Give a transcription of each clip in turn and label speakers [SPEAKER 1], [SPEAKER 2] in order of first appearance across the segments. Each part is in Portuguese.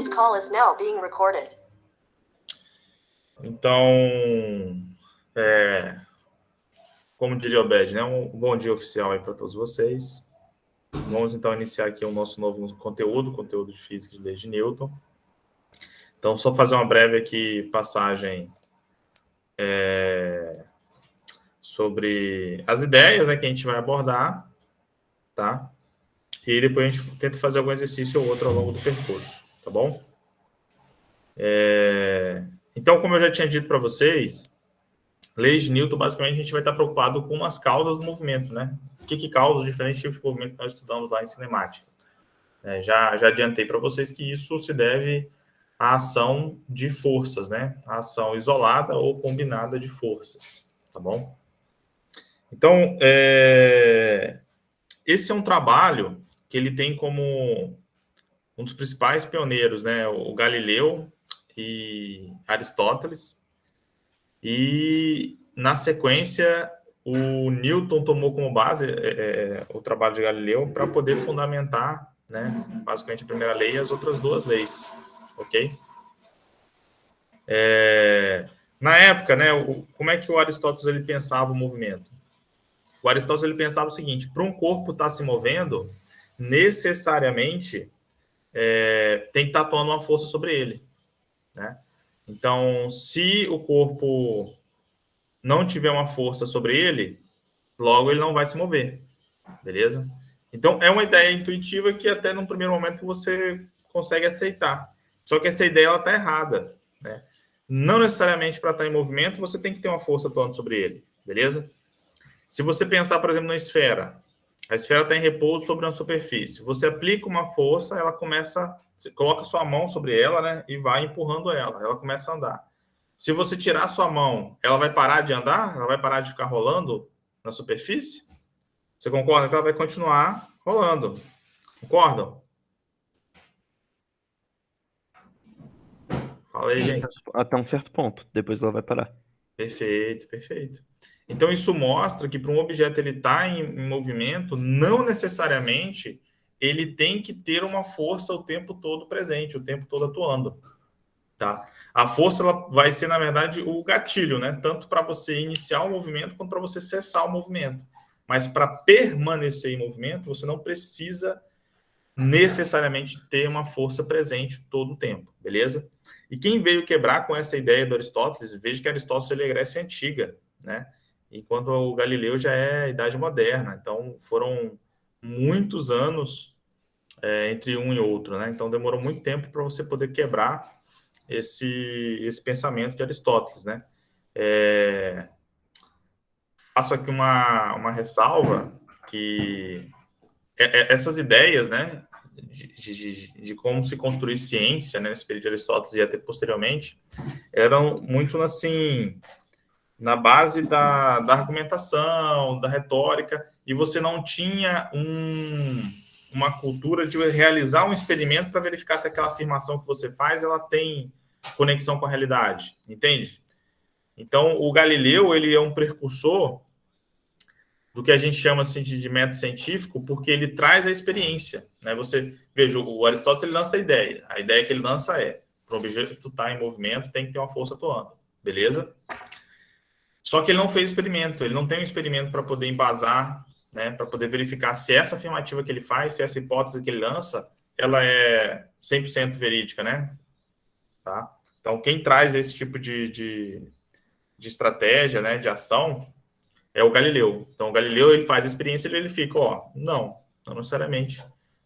[SPEAKER 1] This call is now being recorded.
[SPEAKER 2] Então, como diria o Bed, né? Um bom dia oficial aí para todos vocês. Vamos então iniciar aqui o nosso novo conteúdo de Física de Leis de Newton. Então, só fazer uma breve aqui passagem sobre as ideias, né, que a gente vai abordar, tá? E depois a gente tenta fazer algum exercício ou outro ao longo do percurso, tá bom? Então, como eu já tinha dito para vocês, leis de Newton, basicamente, a gente vai estar preocupado com as causas do movimento, né? O que causa os diferentes tipos de movimento que nós estudamos lá em cinemática. Já adiantei para vocês que isso se deve à ação de forças, né? A ação isolada ou combinada de forças, tá bom? Então, esse é um trabalho que ele tem como um dos principais pioneiros, né? O Galileu e Aristóteles. E, na sequência, o Newton tomou como base o trabalho de Galileu para poder fundamentar, né, basicamente a primeira lei e as outras duas leis, ok? Na época, né, como é que o Aristóteles ele pensava o movimento? O Aristóteles ele pensava o seguinte: para um corpo estar se movendo, necessariamente tem que estar atuando uma força sobre ele, né? Então, se o corpo não tiver uma força sobre ele, logo ele não vai se mover, beleza? Então, é uma ideia intuitiva que até num primeiro momento você consegue aceitar. Só que essa ideia está errada, né? Não necessariamente para estar em movimento você tem que ter uma força atuando sobre ele, beleza? Se você pensar, por exemplo, na esfera, a esfera está em repouso sobre uma superfície. Você aplica uma força, ela começa, você coloca sua mão sobre ela, né, e vai empurrando ela começa a andar. Se você tirar sua mão, ela vai parar de andar? Ela vai parar de ficar rolando na superfície? Você concorda que ela vai continuar rolando? Concordam? Fala aí, gente.
[SPEAKER 3] Até um certo ponto, depois ela vai parar.
[SPEAKER 2] Perfeito. Então, isso mostra que para um objeto ele estar em movimento, não necessariamente ele tem que ter uma força o tempo todo presente, o tempo todo atuando. Tá? A força ela vai ser, na verdade, o gatilho, né? Tanto para você iniciar o movimento quanto para você cessar o movimento. Mas para permanecer em movimento, você não precisa necessariamente ter uma força presente todo o tempo, beleza? E quem veio quebrar com essa ideia do Aristóteles, veja que Aristóteles ele é Grécia Antiga, né? Enquanto o Galileu já é Idade Moderna. Então, foram muitos anos entre um e outro, né? Então, demorou muito tempo para você poder quebrar esse pensamento de Aristóteles, né? Faço aqui uma ressalva que essas ideias, né, de como se construir ciência, né, nesse período de Aristóteles e até posteriormente, eram muito assim na base da argumentação, da retórica, e você não tinha uma cultura de realizar um experimento para verificar se aquela afirmação que você faz ela tem conexão com a realidade, entende? Então, o Galileu ele é um precursor do que a gente chama assim, de método científico, porque ele traz a experiência, né? Você veja, o Aristóteles ele lança a ideia que ele lança para o objeto estar em movimento tem que ter uma força atuando, beleza? Só que ele não fez experimento, ele não tem um experimento para poder embasar, né, para poder verificar se essa afirmativa que ele faz, se essa hipótese que ele lança, ela é 100% verídica, né? Tá? Então, quem traz esse tipo de estratégia, né, de ação, é o Galileu. Então, o Galileu ele faz a experiência e ele fica, não necessariamente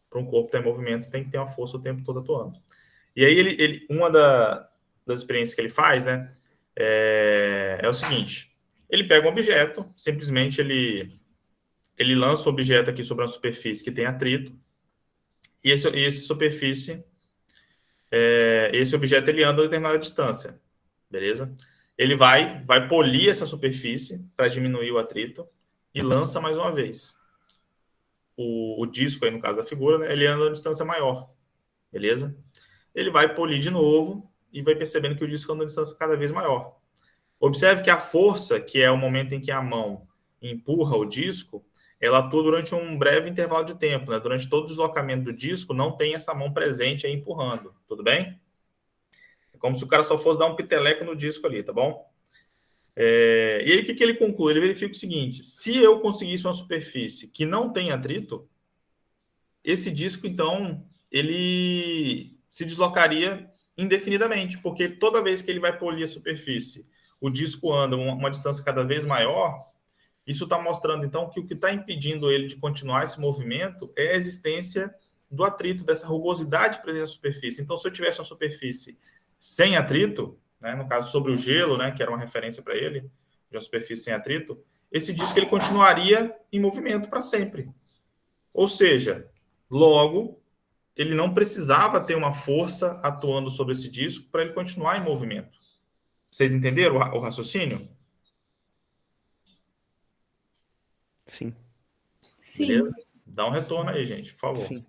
[SPEAKER 2] para um corpo estar em movimento tem que ter uma força o tempo todo atuando. E aí, uma das experiências que ele faz, né, é o seguinte: ele pega um objeto, simplesmente ele lança o objeto aqui sobre uma superfície que tem atrito, e esse objeto ele anda a determinada distância, beleza? Ele vai polir essa superfície para diminuir o atrito e lança mais uma vez. O disco aí, no caso da figura, né, ele anda a uma distância maior, beleza? Ele vai polir de novo e vai percebendo que o disco anda a uma distância cada vez maior. Observe que a força, que é o momento em que a mão empurra o disco, ela atua durante um breve intervalo de tempo, né? Durante todo o deslocamento do disco, não tem essa mão presente aí empurrando, tudo bem? É como se o cara só fosse dar um piteleco no disco ali, tá bom? E aí, o que ele conclui? Ele verifica o seguinte: se eu conseguisse uma superfície que não tem atrito, esse disco, então, ele se deslocaria indefinidamente, porque toda vez que ele vai polir a superfície, o disco anda uma distância cada vez maior. Isso está mostrando, então, que o que está impedindo ele de continuar esse movimento é a existência do atrito, dessa rugosidade presente na superfície. Então, se eu tivesse uma superfície sem atrito, né, no caso sobre o gelo, né, que era uma referência para ele, de uma superfície sem atrito, esse disco ele continuaria em movimento para sempre. Ou seja, logo, ele não precisava ter uma força atuando sobre esse disco para ele continuar em movimento. Vocês entenderam o raciocínio?
[SPEAKER 3] Sim.
[SPEAKER 2] Beleza? Dá um retorno aí, gente, por favor.
[SPEAKER 3] Sim.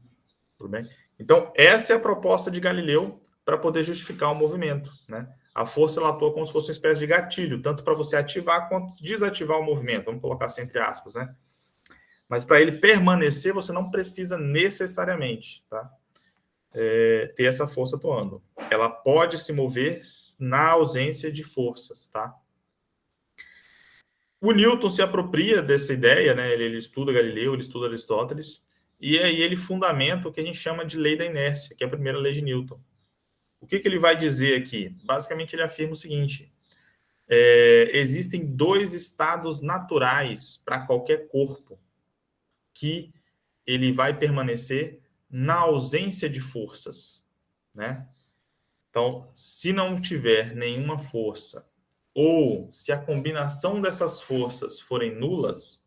[SPEAKER 2] Tudo bem? Então, essa é a proposta de Galileu para poder justificar o movimento, né? A força ela atua como se fosse uma espécie de gatilho, tanto para você ativar quanto desativar o movimento. Vamos colocar assim entre aspas, né? Mas para ele permanecer, você não precisa necessariamente, tá? Ter essa força atuando. Ela pode se mover na ausência de forças, tá? O Newton se apropria dessa ideia, né? Ele estuda Galileu, ele estuda Aristóteles, e aí ele fundamenta o que a gente chama de lei da inércia, que é a primeira lei de Newton. O que ele vai dizer aqui? Basicamente, ele afirma o seguinte: existem dois estados naturais para qualquer corpo que ele vai permanecer na ausência de forças, né? Então, se não tiver nenhuma força, ou se a combinação dessas forças forem nulas,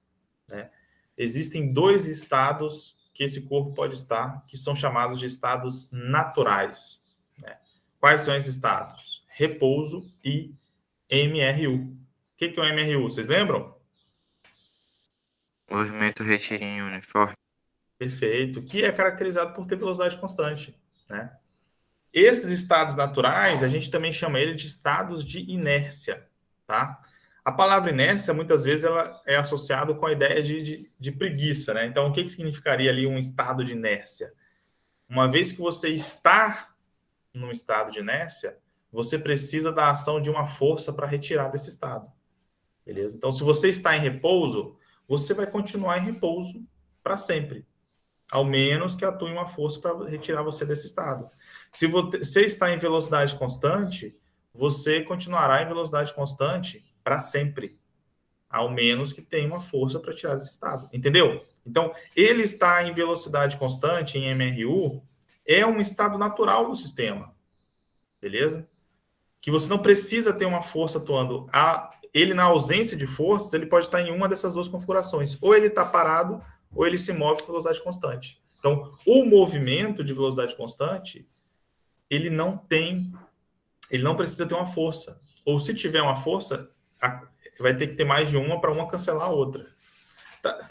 [SPEAKER 2] né, existem dois estados que esse corpo pode estar, que são chamados de estados naturais. Né? Quais são esses estados? Repouso e MRU. O que é o MRU? Vocês lembram?
[SPEAKER 4] Movimento retilíneo uniforme.
[SPEAKER 2] Perfeito. Que é caracterizado por ter velocidade constante. Né? Esses estados naturais, a gente também chama ele de estados de inércia, tá? A palavra inércia, muitas vezes, ela é associada com a ideia de preguiça, né? Então, o que significaria ali um estado de inércia? Uma vez que você está num estado de inércia, você precisa da ação de uma força para retirar desse estado, beleza? Então, se você está em repouso, você vai continuar em repouso para sempre, ao menos que atue uma força para retirar você desse estado. Se você está em velocidade constante, você continuará em velocidade constante para sempre, ao menos que tenha uma força para tirar desse estado. Entendeu? Então, ele está em velocidade constante, em MRU, é um estado natural do sistema. Beleza? Que você não precisa ter uma força atuando. Ele, na ausência de forças, ele pode estar em uma dessas duas configurações. Ou ele está parado, ou ele se move com velocidade constante. Então, o movimento de velocidade constante, ele não precisa ter uma força. Ou se tiver uma força, vai ter que ter mais de uma para uma cancelar a outra.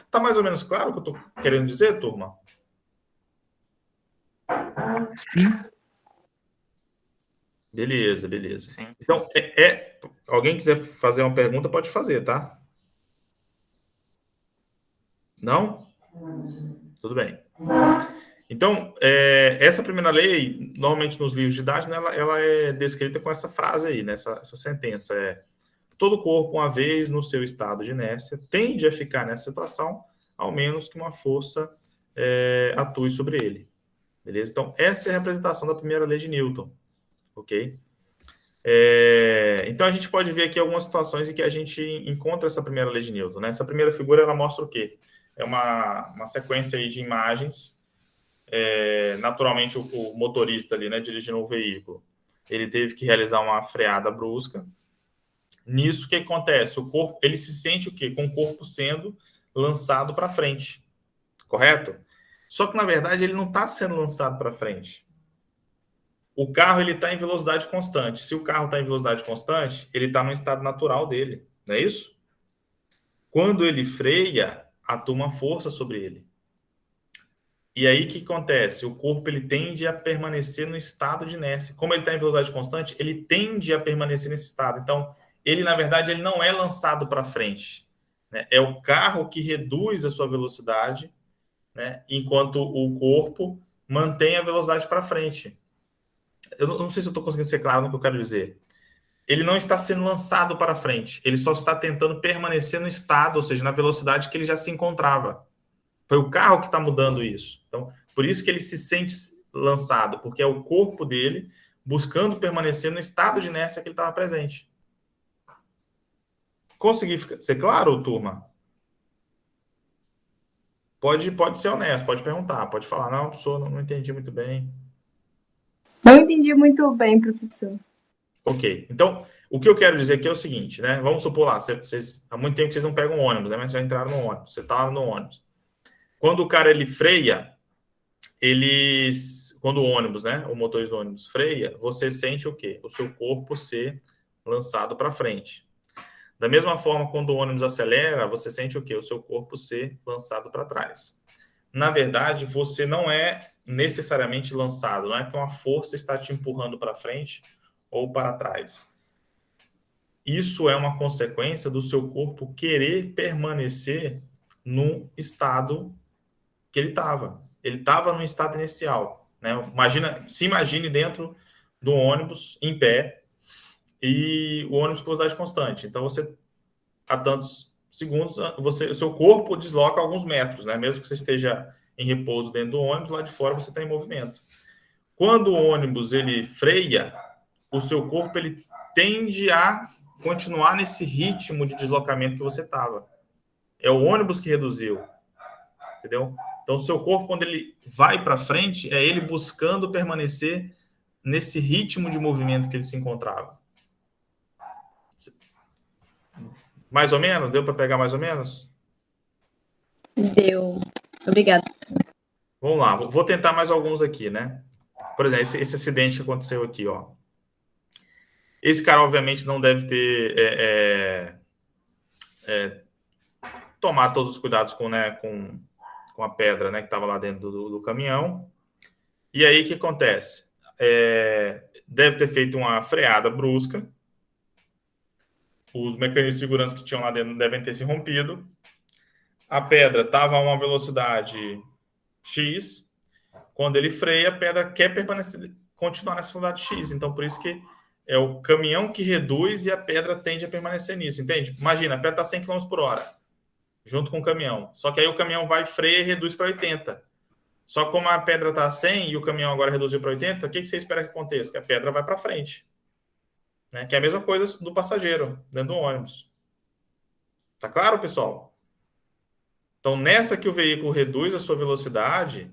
[SPEAKER 2] Tá mais ou menos claro o que eu estou querendo dizer, turma?
[SPEAKER 4] Sim.
[SPEAKER 2] Beleza.
[SPEAKER 4] Sim.
[SPEAKER 2] Então, alguém quiser fazer uma pergunta, pode fazer, tá? Não? Tudo bem. Então, essa primeira lei, normalmente nos livros didáticos, ela é descrita com essa frase aí, né? Essa sentença todo corpo, uma vez no seu estado de inércia, tende a ficar nessa situação, ao menos que uma força atue sobre ele. Beleza? Então, essa é a representação da primeira lei de Newton. Ok? Então, a gente pode ver aqui algumas situações em que a gente encontra essa primeira lei de Newton. Né? Essa primeira figura, ela mostra o quê? É uma sequência aí de imagens. Naturalmente, o motorista ali, né, dirigindo o veículo, ele teve que realizar uma freada brusca. Nisso, o que acontece? O corpo, ele se sente o quê? Com o corpo sendo lançado para frente. Correto? Só que, na verdade, ele não está sendo lançado para frente. O carro está em velocidade constante. Se o carro está em velocidade constante, ele está no estado natural dele. Não é isso? Quando ele freia, atua uma força sobre ele. E aí, o que acontece? O corpo ele tende a permanecer no estado de inércia. Como ele está em velocidade constante, ele tende a permanecer nesse estado. Então, ele, na verdade, ele não é lançado para frente. né? É o carro que reduz a sua velocidade, né? Enquanto o corpo mantém a velocidade para frente. Eu não sei se eu estou conseguindo ser claro no que eu quero dizer. Ele não está sendo lançado para frente, ele só está tentando permanecer no estado, ou seja, na velocidade que ele já se encontrava. Foi o carro que está mudando isso. Então, por isso que ele se sente lançado, porque é o corpo dele buscando permanecer no estado de inércia que ele estava presente. Consegui ser claro, turma? Pode ser honesto, pode perguntar, pode falar, não, professor, não entendi muito bem.
[SPEAKER 5] Não entendi muito bem, professor.
[SPEAKER 2] Ok, então, o que eu quero dizer aqui é o seguinte, né? Vamos supor lá, há muito tempo que vocês não pegam ônibus, né? Mas já entraram no ônibus, você está lá no ônibus. Quando o cara, ele freia, quando o ônibus, né? O motorista do ônibus freia, você sente o quê? O seu corpo ser lançado para frente. Da mesma forma, quando o ônibus acelera, você sente o quê? O seu corpo ser lançado para trás. Na verdade, você não é necessariamente lançado, não é que uma força está te empurrando para frente ou para trás. Isso é uma consequência do seu corpo querer permanecer no estado que ele estava. Ele estava no estado inicial, né? Se imagine dentro do ônibus, em pé, e o ônibus com velocidade constante. Então, você, a tantos segundos, o seu corpo desloca alguns metros, né? Mesmo que você esteja em repouso dentro do ônibus, lá de fora você está em movimento. Quando o ônibus ele freia, o seu corpo ele tende a continuar nesse ritmo de deslocamento que você estava. É o ônibus que reduziu, entendeu? Então, o seu corpo, quando ele vai para frente, é ele buscando permanecer nesse ritmo de movimento que ele se encontrava. Mais ou menos? Deu para pegar mais ou menos?
[SPEAKER 5] Deu. Obrigada.
[SPEAKER 2] Vamos lá, vou tentar mais alguns aqui, né? Por exemplo, esse acidente que aconteceu aqui, ó. Esse cara, obviamente, não deve ter tomado todos os cuidados com a pedra, né, que estava lá dentro do caminhão. E aí, o que acontece? Deve ter feito uma freada brusca. Os mecanismos de segurança que tinham lá dentro devem ter se rompido. A pedra estava a uma velocidade X. Quando ele freia, a pedra quer continuar nessa velocidade X. Então, por isso que é o caminhão que reduz e a pedra tende a permanecer nisso, entende? Imagina, a pedra está 100 km por hora, junto com o caminhão. Só que aí o caminhão vai, freia e reduz para 80. Só que como a pedra está a 100 e o caminhão agora reduziu para 80, o que você espera que aconteça? Que a pedra vai para frente. Né? Que é a mesma coisa do passageiro, dentro do ônibus. Tá claro, pessoal? Então, nessa que o veículo reduz a sua velocidade,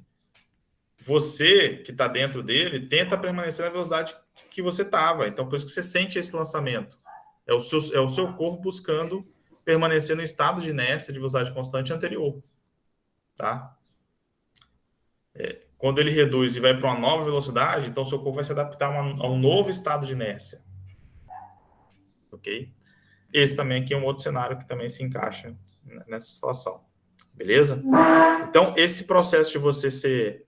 [SPEAKER 2] você que está dentro dele tenta permanecer na velocidade que você estava. Então, por isso que você sente esse lançamento. É o seu corpo buscando permanecer no estado de inércia de velocidade constante anterior. Tá? Quando ele reduz e vai para uma nova velocidade, então seu corpo vai se adaptar a um novo estado de inércia. Ok? Esse também aqui é um outro cenário que também se encaixa nessa situação. Beleza? Então, esse processo de você ser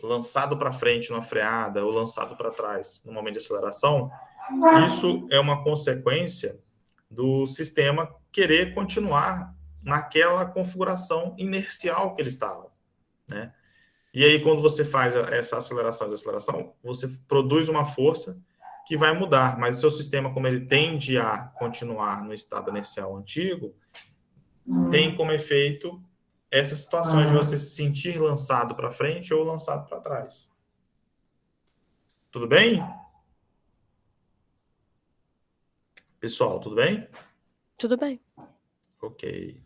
[SPEAKER 2] lançado para frente numa freada ou lançado para trás no momento de aceleração, isso é uma consequência do sistema querer continuar naquela configuração inercial que ele estava, né? E aí, quando você faz essa aceleração e desaceleração, você produz uma força que vai mudar, mas o seu sistema, como ele tende a continuar no estado inercial antigo, tem como efeito essas situações de você se sentir lançado para frente ou lançado para trás. Tudo bem? Pessoal, tudo bem?
[SPEAKER 6] Tudo bem.
[SPEAKER 2] Ok.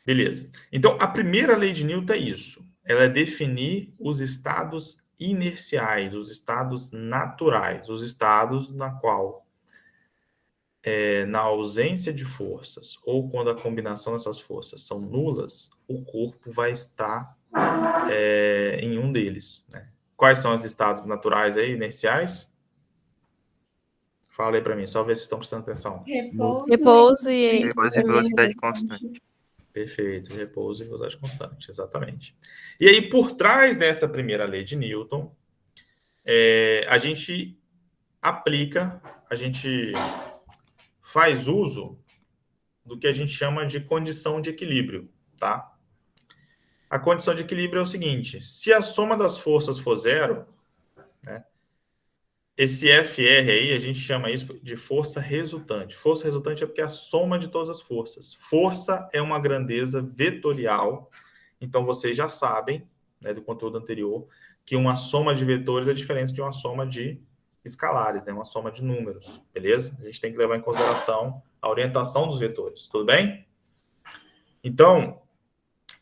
[SPEAKER 2] Beleza. Então, a primeira lei de Newton é isso. Ela é definir os estados inerciais, os estados naturais, os estados na qual, na ausência de forças ou quando a combinação dessas forças são nulas, o corpo vai estar em um deles, né? Quais são os estados naturais aí, inerciais? Fala aí para mim, só ver se estão prestando atenção.
[SPEAKER 6] Repouso e
[SPEAKER 4] Repouso e velocidade constante.
[SPEAKER 2] Perfeito, repouso e velocidade constante, exatamente. E aí, por trás dessa primeira lei de Newton, a gente faz uso do que a gente chama de condição de equilíbrio, tá? A condição de equilíbrio é o seguinte: se a soma das forças for zero, né, esse FR aí, a gente chama isso de força resultante. Força resultante é porque é a soma de todas as forças. Força é uma grandeza vetorial, então vocês já sabem, né, do conteúdo anterior, que uma soma de vetores é diferente de uma soma de escalares, né, uma soma de números, beleza? A gente tem que levar em consideração a orientação dos vetores, tudo bem? Então,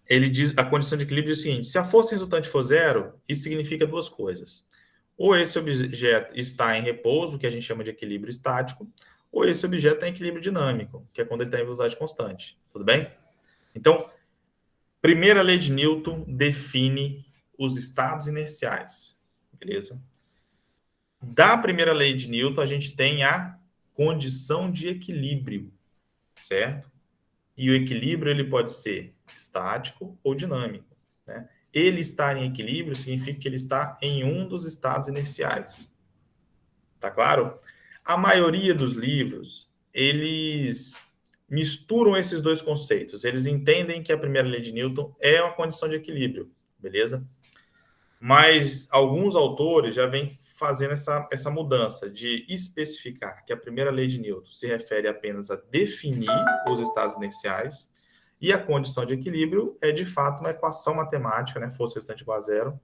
[SPEAKER 2] ele diz, a condição de equilíbrio é o seguinte: se a força resultante for zero, isso significa duas coisas. Ou esse objeto está em repouso, que a gente chama de equilíbrio estático, ou esse objeto está em equilíbrio dinâmico, que é quando ele está em velocidade constante, tudo bem? Então, primeira lei de Newton define os estados inerciais, beleza? Da primeira lei de Newton, a gente tem a condição de equilíbrio, certo? E o equilíbrio ele pode ser estático ou dinâmico, né? Ele estar em equilíbrio significa que ele está em um dos estados inerciais. Tá claro? A maioria dos livros, eles misturam esses dois conceitos. Eles entendem que a primeira lei de Newton é uma condição de equilíbrio, beleza? Mas alguns autores já vêm fazendo essa mudança de especificar que a primeira lei de Newton se refere apenas a definir os estados inerciais e a condição de equilíbrio é, de fato, uma equação matemática, né, força resultante igual a zero,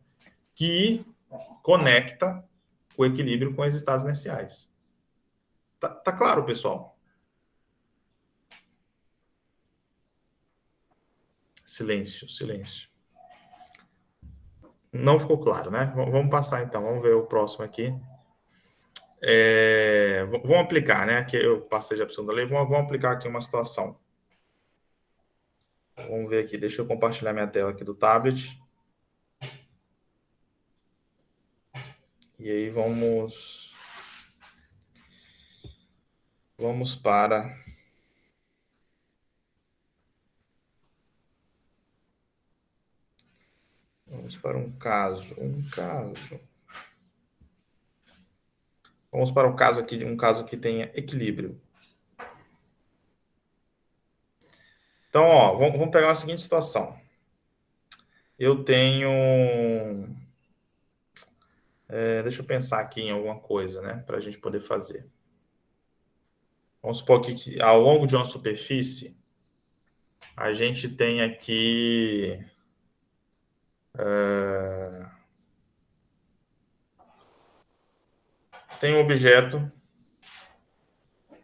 [SPEAKER 2] que conecta o equilíbrio com os estados inerciais. Tá claro, pessoal? Silêncio, silêncio. Não ficou claro, né? Vamos passar, então. Vamos ver o próximo aqui. Vamos aplicar, né? Aqui eu passei já para a segunda lei. Vamos aplicar aqui uma situação. Vamos ver aqui. Deixa eu compartilhar minha tela aqui do tablet. E aí vamos para um caso. Vamos para um caso que tenha equilíbrio. Então, ó, vamos pegar a seguinte situação. Eu tenho... deixa eu pensar aqui em alguma coisa, né? Para a gente poder fazer. Vamos supor que ao longo de uma superfície, a gente tem aqui... tem um objeto,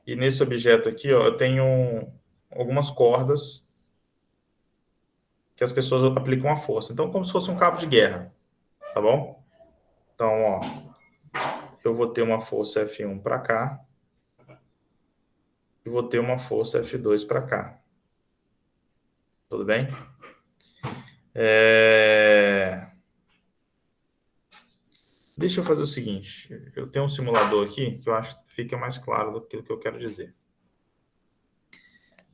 [SPEAKER 2] e nesse objeto aqui, ó, eu tenho algumas cordas que as pessoas aplicam a força. Então, como se fosse um cabo de guerra, tá bom? Então, ó, eu vou ter uma força F1 para cá e vou ter uma força F2 para cá. Tudo bem? Deixa eu fazer o seguinte. Eu tenho um simulador aqui que eu acho que fica mais claro do que eu quero dizer.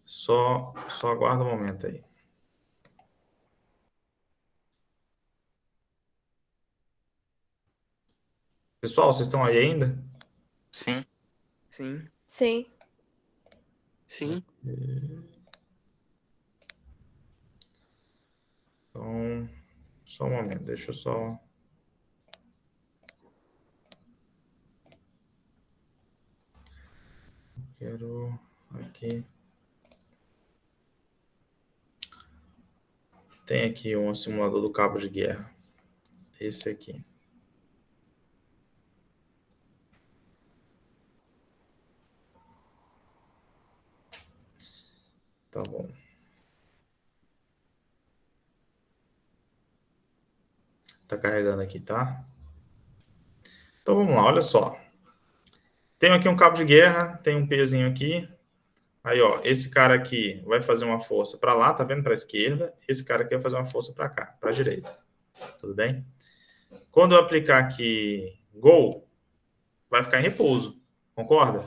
[SPEAKER 2] Só aguarda um momento aí. Pessoal, vocês estão aí ainda?
[SPEAKER 4] Sim.
[SPEAKER 3] Sim.
[SPEAKER 6] Sim.
[SPEAKER 3] Sim.
[SPEAKER 2] Então, só um momento. Deixa eu só... Quero aqui... Tem aqui um simulador do cabo de guerra. Esse aqui. Tá bom. Tá carregando aqui, tá? Então vamos lá, olha só. Tenho aqui um cabo de guerra, tem um pezinho aqui. Aí, ó, esse cara aqui vai fazer uma força para lá, tá vendo? Para a esquerda. Esse cara aqui vai fazer uma força para cá, para a direita. Tudo bem? Quando eu aplicar aqui Go, vai ficar em repouso. Concorda?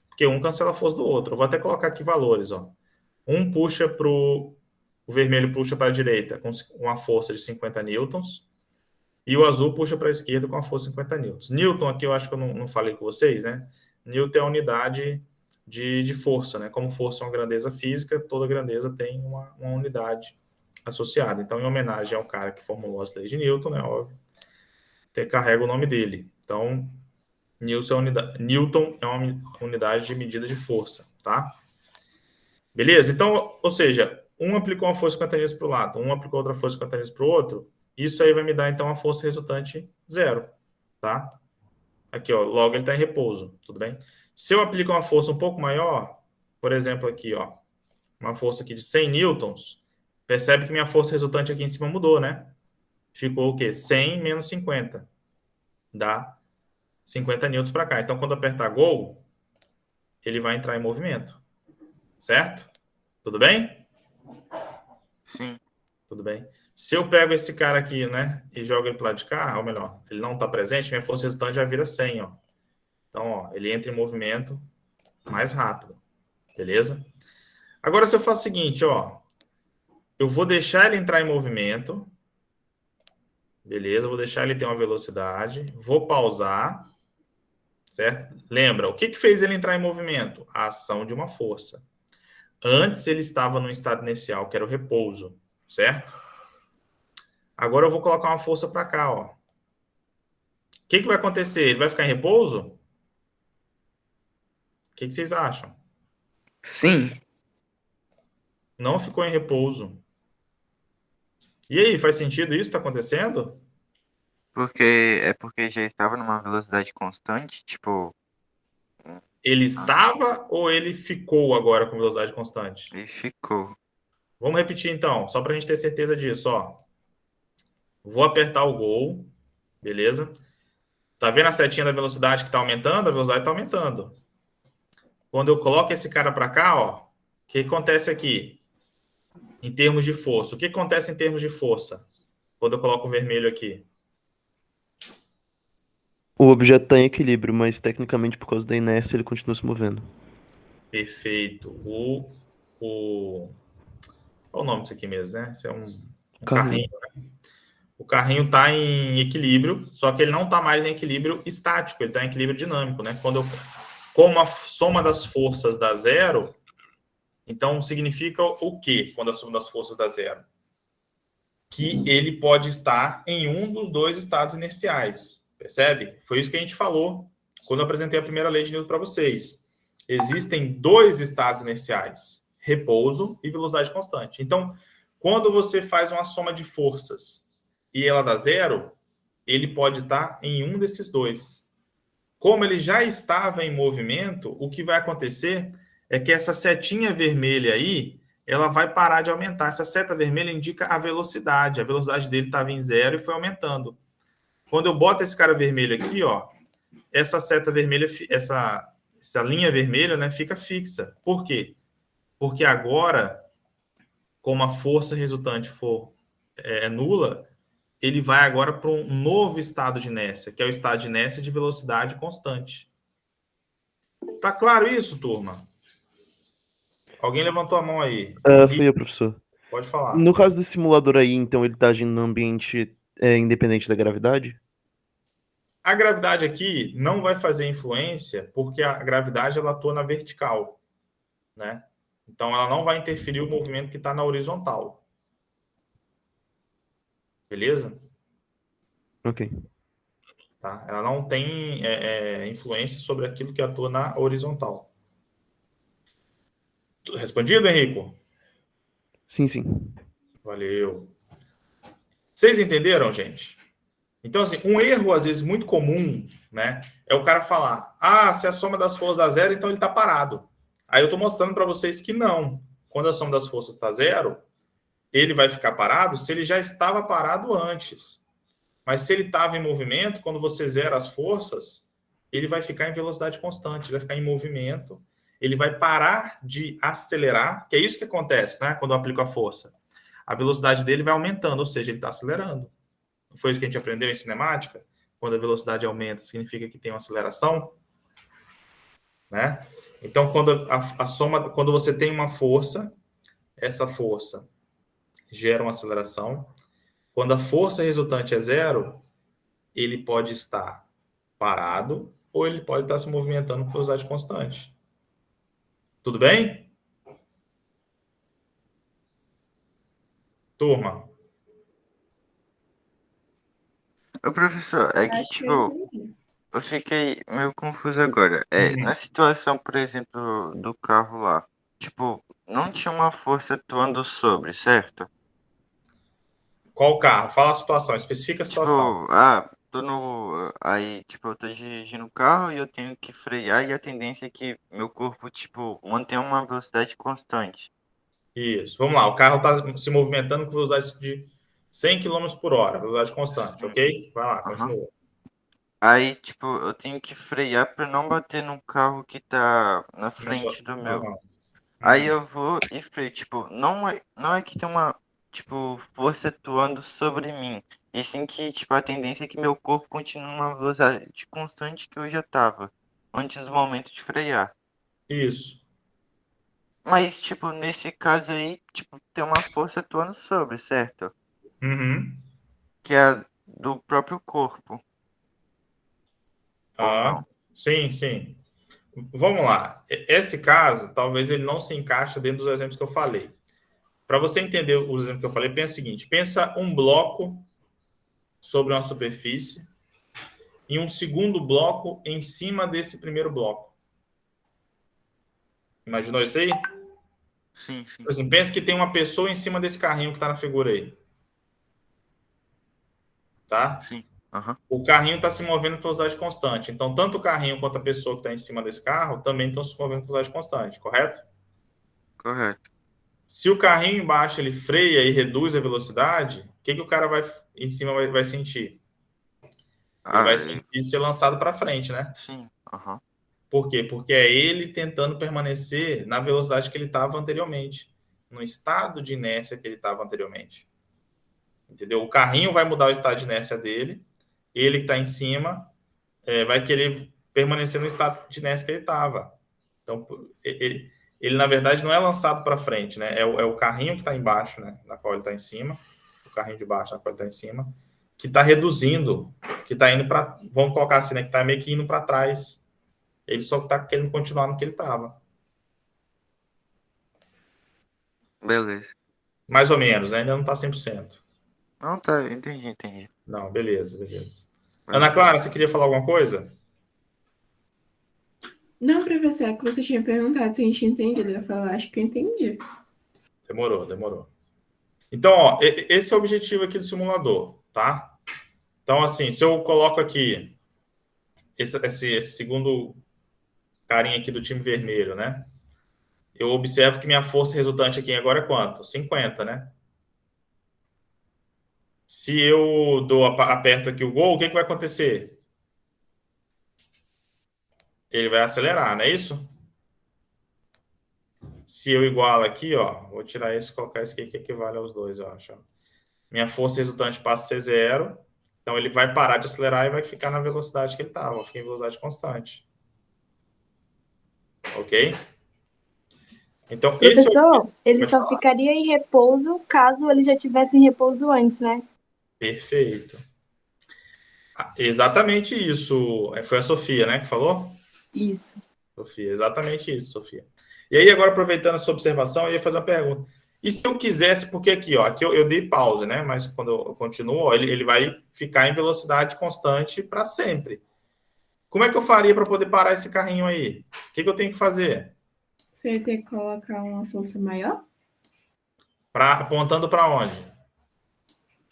[SPEAKER 2] Porque um cancela a força do outro. Eu vou até colocar aqui valores, ó. Um puxa o vermelho puxa para a direita com uma força de 50 newtons. E o azul puxa para a esquerda com a força de 50 newtons. Newton aqui eu acho que eu não falei com vocês, né? Newton é a unidade de força, né? Como força é uma grandeza física, toda grandeza tem uma unidade associada. Então, em homenagem ao cara que formulou as leis de Newton, né? Óbvio, carrega o nome dele. Então, Newton é uma unidade de medida de força, tá? Beleza? Então, ou seja, um aplicou uma força 50 newtons para o lado, um aplicou outra força 50 newtons para o outro, isso aí vai me dar, então, a força resultante zero, tá? Aqui, ó, logo ele está em repouso, tudo bem? Se eu aplico uma força um pouco maior, por exemplo, aqui, ó, uma força aqui de 100 newtons, percebe que minha força resultante aqui em cima mudou, né? Ficou o quê? 100 menos 50. Dá 50 newtons para cá. Então, quando apertar Go, ele vai entrar em movimento. Certo? Tudo bem?
[SPEAKER 4] Sim.
[SPEAKER 2] Tudo bem. Se eu pego esse cara aqui, né, e jogo ele para lado de cá, ou melhor, ele não está presente, minha força resultante já vira 100, ó. Então, ó, ele entra em movimento mais rápido. Beleza? Agora, se eu faço o seguinte, ó, eu vou deixar ele entrar em movimento. Beleza? Vou deixar ele ter uma velocidade. Vou pausar. Certo? Lembra, o que fez ele entrar em movimento? A ação de uma força. Antes ele estava no estado inicial, que era o repouso. Certo? Agora eu vou colocar uma força para cá, ó. O que vai acontecer? Ele vai ficar em repouso? O que vocês acham?
[SPEAKER 3] Sim.
[SPEAKER 2] Não ficou em repouso. E aí, faz sentido isso que está acontecendo?
[SPEAKER 4] Porque já estava numa velocidade constante, tipo,
[SPEAKER 2] Ele estava ou ele ficou agora com velocidade constante?
[SPEAKER 4] e ficou.
[SPEAKER 2] Vamos repetir então, só para a gente ter certeza disso, ó. Vou apertar o Go, beleza? Tá vendo a setinha da velocidade que está aumentando? A velocidade está aumentando. Quando eu coloco esse cara para cá, ó, o que acontece aqui? Em termos de força. O que acontece em termos de força? Quando eu coloco o vermelho aqui.
[SPEAKER 7] O objeto está em equilíbrio, mas tecnicamente, por causa da inércia, ele continua se movendo.
[SPEAKER 2] Perfeito. Qual é o nome disso aqui mesmo, né? Isso é um
[SPEAKER 7] Carrinho.
[SPEAKER 2] carrinho, né? O carrinho está em equilíbrio, só que ele não está mais em equilíbrio estático, ele está em equilíbrio dinâmico, né? Como a soma das forças dá zero, então significa o quê? Quando a soma das forças dá zero? Que ele pode estar em um dos dois estados inerciais. Percebe? Foi isso que a gente falou quando eu apresentei a primeira lei de Newton para vocês. Existem dois estados inerciais, repouso e velocidade constante. Então, quando você faz uma soma de forças e ela dá zero, ele pode estar em um desses dois. Como ele já estava em movimento, o que vai acontecer é que essa setinha vermelha aí, ela vai parar de aumentar. Essa seta vermelha indica a velocidade. A velocidade dele estava em zero e foi aumentando. Quando eu boto esse cara vermelho aqui, ó, essa seta vermelha, essa linha vermelha, né, fica fixa. Por quê? Porque agora, como a força resultante for nula, ele vai agora para um novo estado de inércia, que é o estado de inércia de velocidade constante. Tá claro isso, turma? Alguém levantou a mão aí.
[SPEAKER 7] Fui eu, professor.
[SPEAKER 2] Pode falar.
[SPEAKER 7] No caso desse simulador aí, então, ele tá agindo no ambiente independente da gravidade?
[SPEAKER 2] A gravidade aqui não vai fazer influência, porque a gravidade ela atua na vertical, né? Então, ela não vai interferir o movimento que está na horizontal. Beleza?
[SPEAKER 7] Ok.
[SPEAKER 2] Tá? Ela não tem influência sobre aquilo que atua na horizontal. Respondido, Henrico?
[SPEAKER 7] Sim, sim.
[SPEAKER 2] Valeu. Vocês entenderam, gente? Então, assim, um erro, às vezes, muito comum, né, é o cara falar, se a soma das forças dá zero, então ele está parado. Aí eu estou mostrando para vocês que não. Quando a soma das forças está zero, ele vai ficar parado se ele já estava parado antes. Mas se ele estava em movimento, quando você zera as forças, ele vai ficar em velocidade constante, ele vai ficar em movimento, ele vai parar de acelerar, que é isso que acontece, né, quando eu aplico a força. A velocidade dele vai aumentando, ou seja, ele está acelerando. Não foi isso que a gente aprendeu em cinemática? Quando a velocidade aumenta, significa que tem uma aceleração, né? Então, quando a soma, quando você tem uma força, essa força gera uma aceleração. Quando a força resultante é zero, ele pode estar parado ou ele pode estar se movimentando com velocidade constante. Tudo bem? Turma,
[SPEAKER 4] Ô, professor, é que,
[SPEAKER 5] Acho que eu
[SPEAKER 4] tipo,
[SPEAKER 5] entendi.
[SPEAKER 4] eu fiquei meio confuso agora.
[SPEAKER 2] Hum.
[SPEAKER 4] Na situação, por exemplo, do carro lá, tipo, não tinha uma força atuando sobre, certo?
[SPEAKER 2] qual carro? Fala a situação, especifica a situação.
[SPEAKER 4] Tipo, tô no. Aí, tipo, eu tô dirigindo o carro e eu tenho que frear, e a tendência é que meu corpo, tipo, mantenha uma velocidade constante.
[SPEAKER 2] Isso. Vamos lá, o carro está se movimentando com velocidade de 100 km por hora, velocidade constante,
[SPEAKER 4] Sim.
[SPEAKER 2] ok? Vai lá,
[SPEAKER 4] Aham.
[SPEAKER 2] continua.
[SPEAKER 4] Aí, tipo, eu tenho que frear pra não bater no carro que tá na frente do meu.
[SPEAKER 2] Aham.
[SPEAKER 4] Aí
[SPEAKER 2] Uhum.
[SPEAKER 4] eu vou e freio, tipo, não é que tem uma, tipo, força atuando sobre mim. E sim que, tipo, a tendência é que meu corpo continue numa velocidade constante que eu já tava, antes do momento de frear.
[SPEAKER 2] Isso.
[SPEAKER 4] Mas, tipo, nesse caso aí, tipo, tem uma força atuando sobre, certo?
[SPEAKER 2] Uhum.
[SPEAKER 4] Que é a do próprio corpo, ou
[SPEAKER 2] Ah,
[SPEAKER 4] não?
[SPEAKER 2] sim, sim. Vamos lá. Esse caso, talvez ele não se encaixe dentro dos exemplos que eu falei. Para você entender os exemplos que eu falei, pensa o seguinte: pensa um bloco sobre uma superfície e um segundo bloco em cima desse primeiro bloco. Imaginou isso aí?
[SPEAKER 4] Sim, sim,
[SPEAKER 2] Por exemplo, pensa que tem uma pessoa em cima desse carrinho que está na figura aí, tá?
[SPEAKER 4] sim. Aham,
[SPEAKER 2] O carrinho está se movendo com velocidade constante. Então, tanto o carrinho quanto a pessoa que está em cima desse carro também estão se movendo com velocidade constante, correto?
[SPEAKER 4] correto.
[SPEAKER 2] Se o carrinho embaixo ele freia e reduz a velocidade, o que o cara vai em cima vai sentir? Ele vai
[SPEAKER 4] Ah,
[SPEAKER 2] sentir ser lançado para frente, né?
[SPEAKER 4] sim, aham.
[SPEAKER 2] Por quê? Porque é ele tentando permanecer na velocidade que ele estava anteriormente, no estado de inércia que ele estava anteriormente. Entendeu? O carrinho vai mudar o estado de inércia dele, ele que está em cima vai querer permanecer no estado de inércia que ele estava. Então, ele, na verdade, não é lançado para frente, né? É o carrinho que está embaixo, né? Na qual ele está em cima, o carrinho de baixo na qual ele está em cima, que está reduzindo, que está indo para, vamos colocar assim, né? Que está meio que indo para trás. Ele só está querendo continuar no que ele estava.
[SPEAKER 4] Beleza.
[SPEAKER 2] Mais ou menos, né? Ainda não está 100%.
[SPEAKER 4] Não, tá, entendi.
[SPEAKER 2] Não, beleza, beleza. Ana
[SPEAKER 4] Beleza.
[SPEAKER 2] Clara, você queria falar alguma coisa?
[SPEAKER 5] Não, professor, é que você tinha perguntado se a gente entendido. Eu falo, acho que eu entendi.
[SPEAKER 2] Demorou. Então, ó, esse é o objetivo aqui do simulador, tá? Então, assim, se eu coloco aqui esse segundo carinha aqui do time vermelho, né? Eu observo que minha força resultante aqui agora é quanto? 50, né? Se eu aperto aqui o gol, o que vai acontecer? Ele vai acelerar, não é isso? Se eu igualo aqui, ó, vou tirar esse e colocar esse aqui que equivale aos dois, eu acho. Minha força resultante passa a ser zero, então ele vai parar de acelerar e vai ficar na velocidade que ele estava, fica em velocidade constante. Ok? Então, esse é o...
[SPEAKER 5] Professor, ele
[SPEAKER 2] Pode
[SPEAKER 5] só
[SPEAKER 2] falar.
[SPEAKER 5] ficaria em repouso caso ele já tivesse em repouso antes, né?
[SPEAKER 2] Perfeito. Exatamente isso. Foi a Sofia, né, que falou?
[SPEAKER 5] Isso.
[SPEAKER 2] Sofia, exatamente isso, Sofia. E aí, agora, aproveitando essa observação, eu ia fazer uma pergunta. E se eu quisesse, porque aqui, ó, aqui eu dei pausa, né? Mas quando eu continuo, ó, ele vai ficar em velocidade constante para sempre. Como é que eu faria para poder parar esse carrinho aí? O que eu tenho que fazer?
[SPEAKER 5] Você ia ter que colocar uma força maior
[SPEAKER 2] Apontando para onde?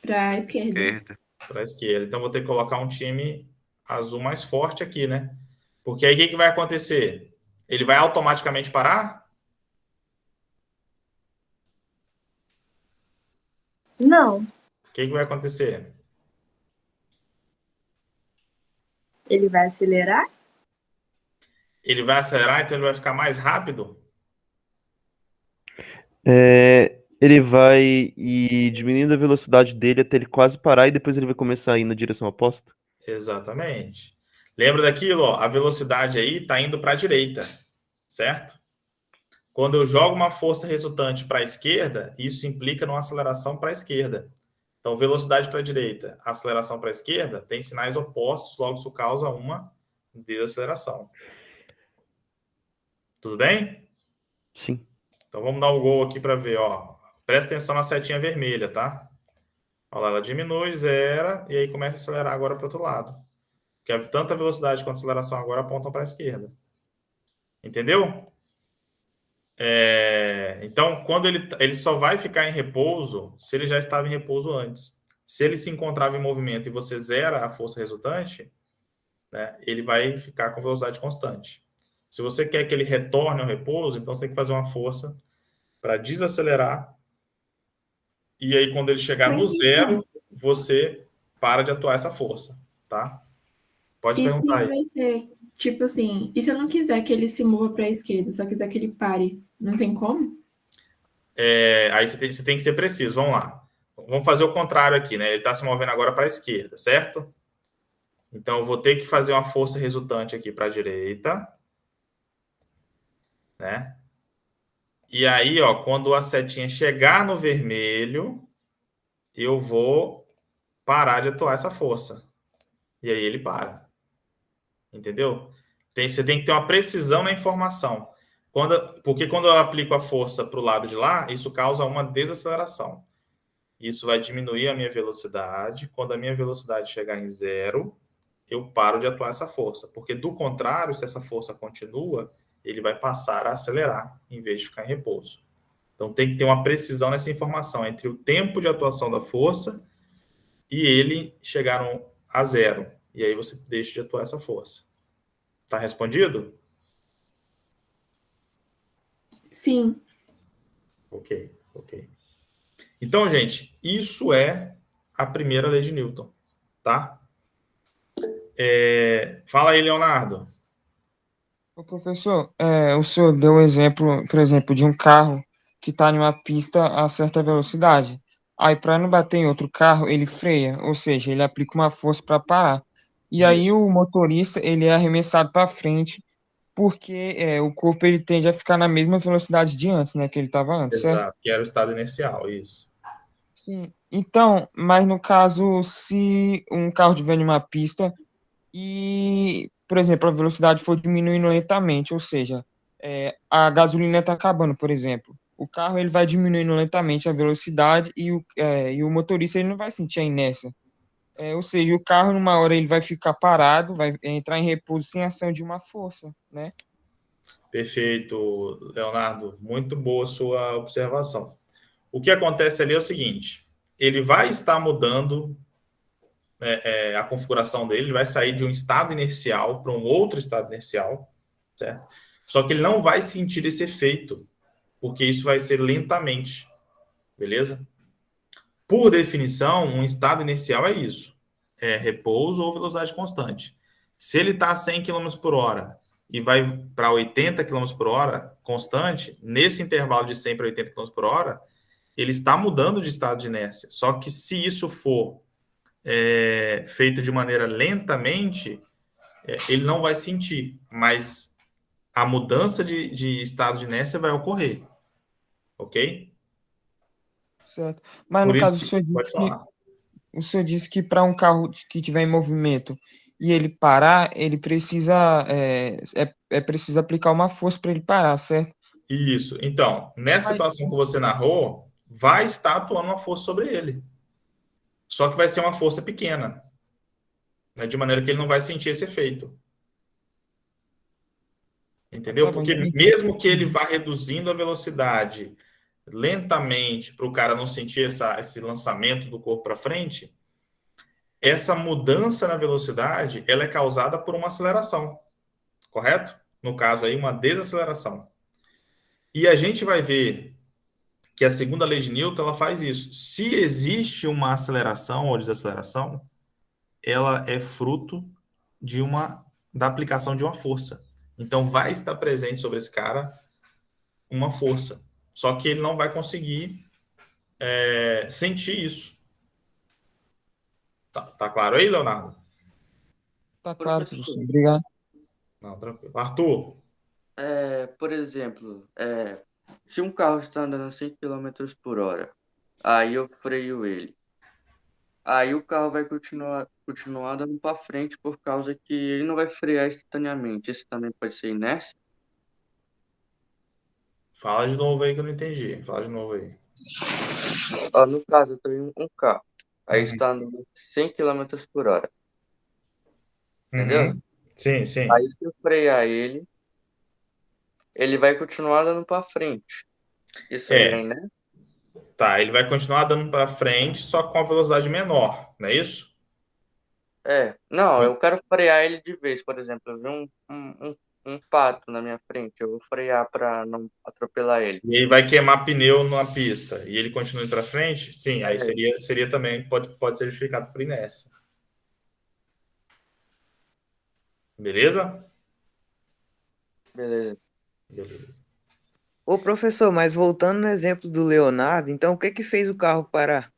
[SPEAKER 5] para a esquerda.
[SPEAKER 4] Esquerda.
[SPEAKER 2] Para a esquerda. Então, vou ter que colocar um time azul mais forte aqui, né? Porque aí o que vai acontecer? Ele vai automaticamente parar?
[SPEAKER 5] Não,
[SPEAKER 2] O que vai acontecer?
[SPEAKER 5] ele vai acelerar?
[SPEAKER 2] Ele vai acelerar, então ele vai ficar mais rápido?
[SPEAKER 7] Ele vai ir diminuindo a velocidade dele até ele quase parar e depois ele vai começar a ir na direção oposta.
[SPEAKER 2] Exatamente. Lembra daquilo? Ó, a velocidade aí está indo para a direita, certo? Quando eu jogo uma força resultante para a esquerda, isso implica numa aceleração para a esquerda. Então, velocidade para a direita, aceleração para a esquerda, tem sinais opostos, logo isso causa uma desaceleração. Tudo bem?
[SPEAKER 7] Sim.
[SPEAKER 2] Então vamos dar o gol aqui para ver, ó. Presta atenção na setinha vermelha, tá? Olha lá, ela diminui, zera, e aí começa a acelerar agora para o outro lado. Porque tanto a velocidade quanto a aceleração agora apontam para a esquerda. Entendeu? Então, quando ele só vai ficar em repouso se ele já estava em repouso antes. Se ele se encontrava em movimento e você zera a força resultante, né, ele vai ficar com velocidade constante. Se você quer que ele retorne ao repouso, então você tem que fazer uma força para desacelerar. E aí, quando ele chegar no
[SPEAKER 5] Mas
[SPEAKER 2] zero, você para de atuar essa força, tá? Pode
[SPEAKER 5] isso
[SPEAKER 2] perguntar
[SPEAKER 5] não
[SPEAKER 2] aí.
[SPEAKER 5] vai ser, tipo assim, e se eu não quiser que ele se mova para a esquerda, só quiser que ele pare, não tem como?
[SPEAKER 2] Aí você tem que ser preciso. Vamos lá. Vamos fazer o contrário aqui, né? Ele está se movendo agora para a esquerda, certo? Então, eu vou ter que fazer uma força resultante aqui para a direita, né? E aí, ó, quando a setinha chegar no vermelho, eu vou parar de atuar essa força. E aí ele para. Entendeu? Você tem que ter uma precisão na informação. Porque quando eu aplico a força para o lado de lá, isso causa uma desaceleração. Isso vai diminuir a minha velocidade. Quando a minha velocidade chegar em zero, eu paro de atuar essa força. Porque, do contrário, se essa força continua, ele vai passar a acelerar, em vez de ficar em repouso. Então, tem que ter uma precisão nessa informação entre o tempo de atuação da força e ele chegar a zero. E aí você deixa de atuar essa força. Tá respondido?
[SPEAKER 5] Sim.
[SPEAKER 2] Ok, ok. Então, gente, isso é a primeira lei de Newton, tá? Fala aí, Leonardo.
[SPEAKER 8] Ô, professor, o senhor deu o exemplo, por exemplo, de um carro que está em uma pista a certa velocidade. Aí, para não bater em outro carro, ele freia, ou seja, ele aplica uma força para parar. E aí,
[SPEAKER 2] Isso,
[SPEAKER 8] o motorista ele é arremessado para frente, porque o corpo ele tende a ficar na mesma velocidade de antes, né, que ele estava antes, certo?
[SPEAKER 2] exato. Que era o estado inercial, isso.
[SPEAKER 8] Sim. Então, mas no caso, se um carro estiver em uma pista e, por exemplo, a velocidade for diminuindo lentamente, ou seja, a gasolina está acabando, por exemplo. O carro ele vai diminuindo lentamente a velocidade e o motorista ele não vai sentir a inércia. Ou seja, o carro, numa hora, ele vai ficar parado, vai entrar em repouso sem ação de uma força, né?
[SPEAKER 2] Perfeito, Leonardo. Muito boa sua observação. O que acontece ali é o seguinte: ele vai estar mudando a configuração dele, ele vai sair de um estado inercial para um outro estado inercial, certo? Só que ele não vai sentir esse efeito, porque isso vai ser lentamente, beleza? Por definição, um estado inercial é isso: é repouso ou velocidade constante. Se ele está a 100 km por hora e vai para 80 km por hora constante, nesse intervalo de 100 para 80 km por hora, ele está mudando de estado de inércia. Só que se isso for feito de maneira lentamente, ele não vai sentir, mas a mudança de estado de inércia vai ocorrer, ok?
[SPEAKER 8] Certo. Mas
[SPEAKER 2] Por
[SPEAKER 8] no
[SPEAKER 2] isso
[SPEAKER 8] caso,
[SPEAKER 2] que, pode falar.
[SPEAKER 8] o senhor disse que para um carro que estiver em movimento e ele parar, ele precisa preciso aplicar uma força para ele parar, certo?
[SPEAKER 2] Isso. Então, nessa
[SPEAKER 8] Mas,
[SPEAKER 2] situação que você narrou, vai estar atuando uma força sobre ele. Só que vai ser uma força pequena, né? De maneira que ele não vai sentir esse efeito. Entendeu?
[SPEAKER 8] tá bom,
[SPEAKER 2] Porque
[SPEAKER 8] entendi.
[SPEAKER 2] mesmo que ele vá reduzindo a velocidade lentamente para o cara não sentir esse lançamento do corpo para frente, essa mudança na velocidade ela é causada por uma aceleração, correto? No caso aí, uma desaceleração. E a gente vai ver que a segunda lei de Newton ela faz isso. Se existe uma aceleração ou desaceleração, ela é fruto da aplicação de uma força. Então vai estar presente sobre esse cara uma força. Só que ele não vai conseguir sentir isso. Tá claro aí, Leonardo?
[SPEAKER 8] Tá claro,
[SPEAKER 9] Professor,
[SPEAKER 8] professor. Obrigado.
[SPEAKER 2] Não, tranquilo. Arthur,
[SPEAKER 9] por exemplo, se um carro está andando a 100 quilômetros por hora, aí eu freio ele. Aí o carro vai continuar dando para frente por causa que ele não vai frear instantaneamente. Esse também pode ser inércia?
[SPEAKER 2] Fala de novo aí que eu não entendi. Fala de novo aí.
[SPEAKER 9] Ó, no caso, eu tenho um carro. Aí
[SPEAKER 2] Uhum.
[SPEAKER 9] está andando 100 quilômetros por hora. Entendeu?
[SPEAKER 2] Uhum. Sim, sim.
[SPEAKER 9] Aí se eu frear ele vai continuar andando para frente. Isso aí é,
[SPEAKER 2] É,
[SPEAKER 9] né?
[SPEAKER 2] tá. Ele vai continuar dando para frente, só com a velocidade menor, não é isso?
[SPEAKER 9] É. Não,
[SPEAKER 2] Então,
[SPEAKER 9] eu quero frear ele de vez, por exemplo. Eu vi um pato na minha frente. Eu vou frear para não atropelar ele.
[SPEAKER 2] e ele vai queimar pneu na pista e ele continua indo para frente? Sim, aí
[SPEAKER 9] É,
[SPEAKER 2] seria também, pode ser justificado por inércia. Beleza?
[SPEAKER 9] beleza.
[SPEAKER 2] Beleza.
[SPEAKER 3] Ô, professor, mas voltando no exemplo do Leonardo, então o que que fez o carro parar?